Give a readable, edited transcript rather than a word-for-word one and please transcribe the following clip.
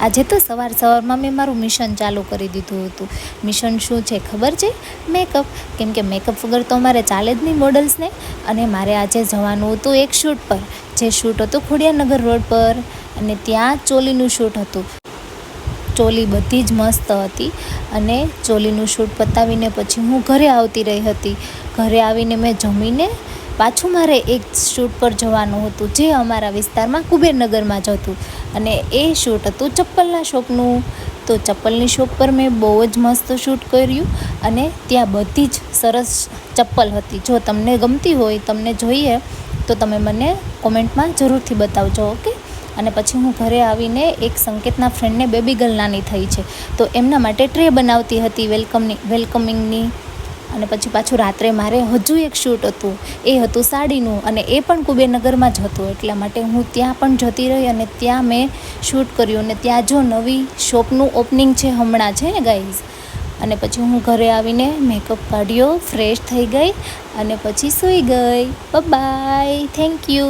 આજે તો સવારમાં મેં મારું મિશન ચાલુ કરી દીધું હતું. મિશન શું છે ખબર છે? મેકઅપ. કેમ કે મેકઅપ વગર તો અમારે ચાલે જ નહીં મોડલ્સને. અને મારે આજે જવાનું હતું એક શૂટ પર, જે શૂટ હતું ખોડિયારનગર રોડ પર, અને ત્યાં ચોલીનું શૂટ હતું. ચોલી બધી જ મસ્ત હતી. અને ચોલીનું શૂટ પતાવીને પછી હું ઘરે આવતી રહી હતી. ઘરે આવીને મેં જમીને પાછું મારે એક શૂટ પર જવાનું હતું, જે અમારા વિસ્તારમાં કુબેરનગરમાં જ હતું. અને એ શૂટ હતું ચપ્પલના શોપનું. તો ચપ્પલની શોપ પર મેં બહુ જ મસ્ત શૂટ કર્યું. અને ત્યાં બધી જ સરસ ચપ્પલ હતી. જો તમને ગમતી હોય, તમને જોઈએ, તો તમે મને કોમેન્ટમાં જરૂરથી બતાવજો, ઓકે. અને પછી હું ઘરે આવીને એક સંકેતના ફ્રેન્ડને બેબી ગર્લ નાની થઈ છે, તો એમના માટે ટ્રે બનાવતી હતી વેલકમિંગની. અને પછી પાછું રાત્રે મારે હજુ એક શૂટ હતું, એ હતું સાડીનું, અને એ પણ કુબેરનગરમાં જ હતું. એટલા માટે હું ત્યાં પણ જતી રહી અને ત્યાં મેં શૂટ કર્યું. અને ત્યાં જો નવી શોપનું ઓપનિંગ છે, હમણાં છે ને ગાઈઝ. અને પછી હું ઘરે આવીને મેકઅપ કાઢ્યો, ફ્રેશ થઈ ગઈ અને પછી સૂઈ ગઈ. Bye, thank you.